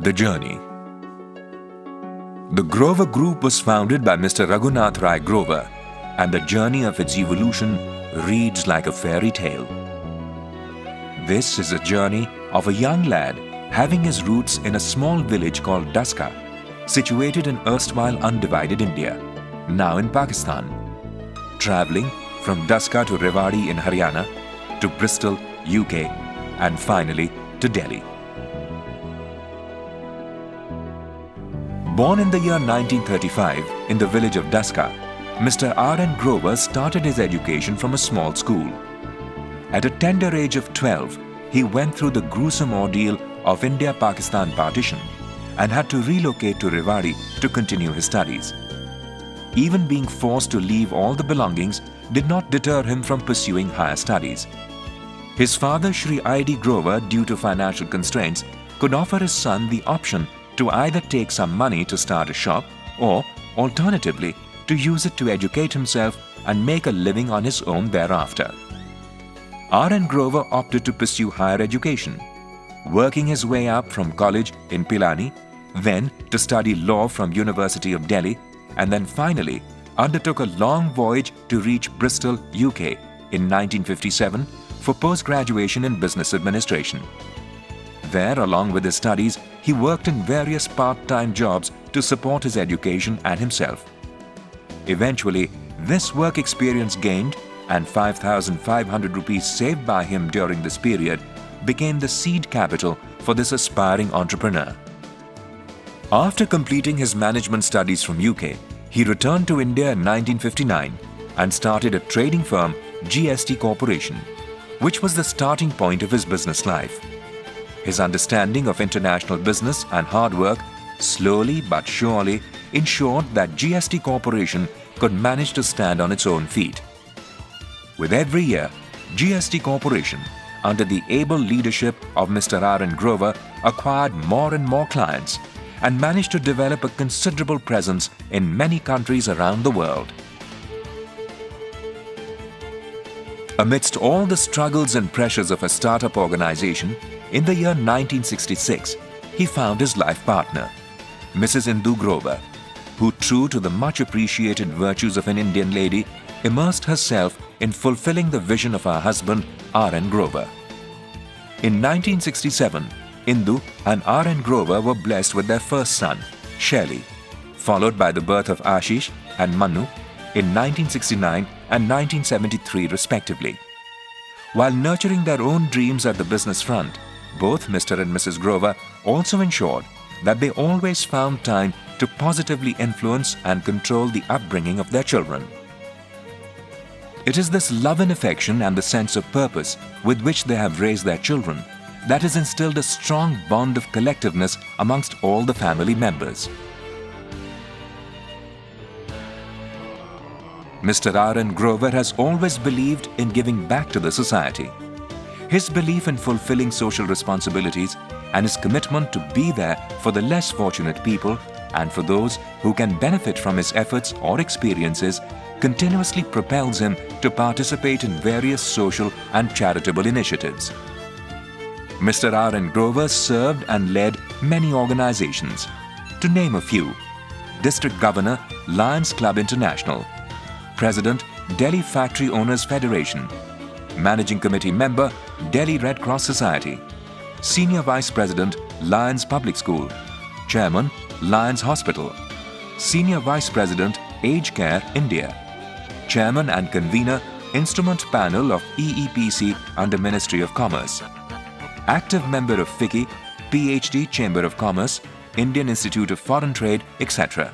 The journey. The Grover Group was founded by Mr. Raghunath Rai Grover, and the journey of its evolution reads like a fairy tale. This is a journey of a young lad having his roots in a small village called Daska, situated in erstwhile undivided India, now in Pakistan, travelling from Daska to Rewari in Haryana, to Bristol, UK, and finally to Delhi. Born in the year 1935 in the village of Daska, Mr. R.N. Grover started his education from a small school. At a tender age of 12, he went through the gruesome ordeal of India-Pakistan partition and had to relocate to Rewari to continue his studies. Even being forced to leave all the belongings did not deter him from pursuing higher studies. His father, Shri I.D. Grover, due to financial constraints, could offer his son the option to either take some money to start a shop or, alternatively, to use it to educate himself and make a living on his own thereafter. R.N. Grover opted to pursue higher education, working his way up from college in Pilani, then to study law from University of Delhi, and then finally undertook a long voyage to reach Bristol, UK in 1957 for post-graduation in business administration. There, along with his studies, he worked in various part-time jobs to support his education and himself. Eventually, this work experience gained and 5,500 rupees saved by him during this period became the seed capital for this aspiring entrepreneur. After completing his management studies from UK, he returned to India in 1959 and started a trading firm, GST Corporation, which was the starting point of his business life. His understanding of international business and hard work slowly but surely ensured that GST Corporation could manage to stand on its own feet. With every year, GST Corporation, under the able leadership of Mr. R.N. Grover, acquired more and more clients and managed to develop a considerable presence in many countries around the world. Amidst all the struggles and pressures of a startup organization, in the year 1966, he found his life partner, Mrs. Indu Grover, who, true to the much appreciated virtues of an Indian lady, immersed herself in fulfilling the vision of her husband, R.N. Grover. In 1967, Indu and R.N. Grover were blessed with their first son, Shelly, followed by the birth of Ashish and Manu in 1969 and 1973 respectively. While nurturing their own dreams at the business front, both Mr. and Mrs. Grover also ensured that they always found time to positively influence and control the upbringing of their children. It is this love and affection and the sense of purpose with which they have raised their children that has instilled a strong bond of collectiveness amongst all the family members. Mr. R.N. Grover has always believed in giving back to the society. His belief in fulfilling social responsibilities and his commitment to be there for the less fortunate people and for those who can benefit from his efforts or experiences continuously propels him to participate in various social and charitable initiatives. Mr. R.N. Grover served and led many organizations. To name a few: District Governor, Lions Club International; President, Delhi Factory Owners Federation; Managing Committee Member, Delhi Red Cross Society; Senior Vice President, Lions Public School; Chairman, Lions Hospital; Senior Vice President, Age Care, India; Chairman and Convener, Instrument Panel of EEPC under Ministry of Commerce; Active Member of FICCI, PhD Chamber of Commerce, Indian Institute of Foreign Trade, etc.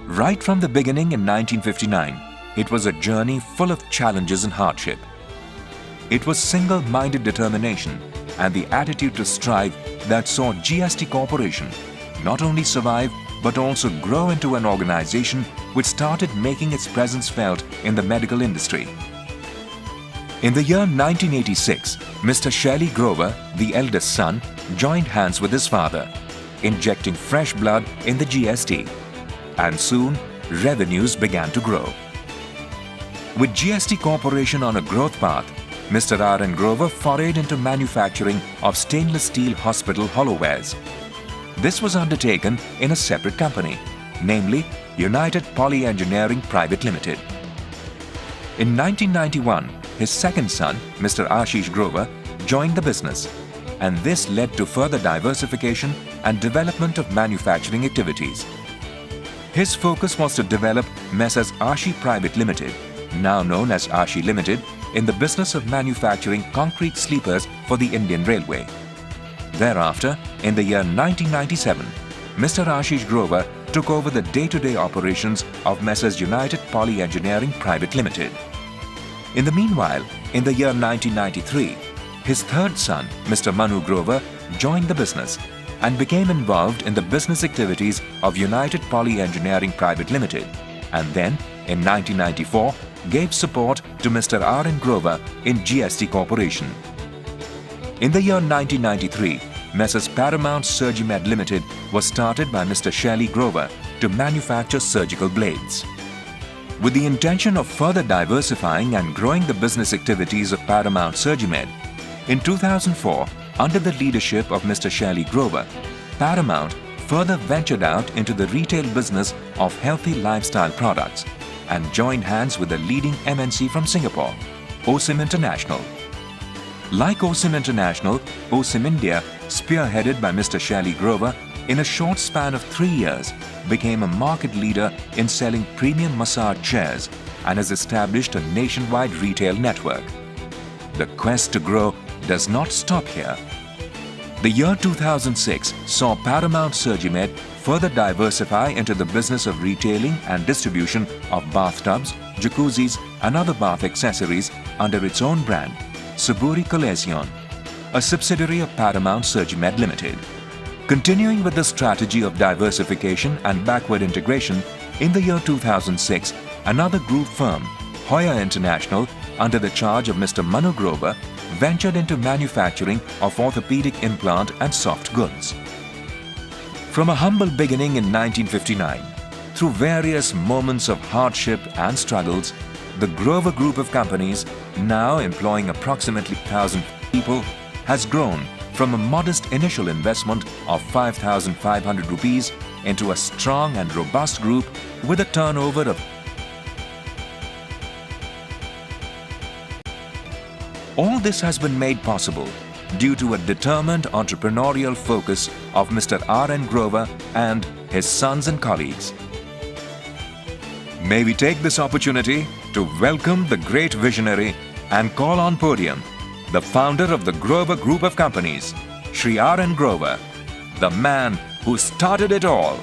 Right from the beginning in 1959, it was a journey full of challenges and hardship. It was single-minded determination and the attitude to strive that saw GST Corporation not only survive but also grow into an organization which started making its presence felt in the medical industry. In the year 1986, Mr. Shelly Grover, the eldest son, joined hands with his father, injecting fresh blood in the GST, and soon revenues began to grow. With GST Corporation on a growth path, Mr. R.N. Grover forayed into manufacturing of stainless steel hospital hollowwares. This was undertaken in a separate company, namely United Poly Engineering Private Limited. In 1991, his second son, Mr. Ashish Grover, joined the business, and this led to further diversification and development of manufacturing activities. His focus was to develop Messrs. Ashi Private Limited, now known as Ashi Limited, in the business of manufacturing concrete sleepers for the Indian Railway. Thereafter, in the year 1997, Mr. Ashish Grover took over the day-to-day operations of Messrs. United Poly Engineering Private Limited. In the meanwhile, in the year 1993, his third son, Mr. Manu Grover, joined the business and became involved in the business activities of United Poly Engineering Private Limited, and then, in 1994, gave support to Mr. R.N. Grover in GST Corporation. In the year 1993, Messrs. Paramount Surgimed Limited was started by Mr. Shelley Grover to manufacture surgical blades. With the intention of further diversifying and growing the business activities of Paramount Surgimed, in 2004, under the leadership of Mr. Shelley Grover, Paramount further ventured out into the retail business of healthy lifestyle products and joined hands with the leading MNC from Singapore, OSIM International. Like OSIM International, OSIM India, spearheaded by Mr. Shelley Grover, in a short span of 3 years, became a market leader in selling premium massage chairs and has established a nationwide retail network. The quest to grow does not stop here. The year 2006 saw Paramount Surgimed further diversify into the business of retailing and distribution of bathtubs, jacuzzis and other bath accessories under its own brand, Suburi Colezion, a subsidiary of Paramount Surgimed Limited. Continuing with the strategy of diversification and backward integration, in the year 2006, another group firm, Hoya International, under the charge of Mr. Manu Grover, ventured into manufacturing of orthopedic implant and soft goods. From a humble beginning in 1959, through various moments of hardship and struggles, the Grover Group of companies, now employing approximately 1,000 people, has grown from a modest initial investment of 5,500 rupees into a strong and robust group with a turnover of. All this has been made possible due to a determined entrepreneurial focus of Mr. R.N. Grover and his sons and colleagues. May we take this opportunity to welcome the great visionary and call on podium the founder of the Grover Group of Companies, Shri R.N. Grover, the man who started it all.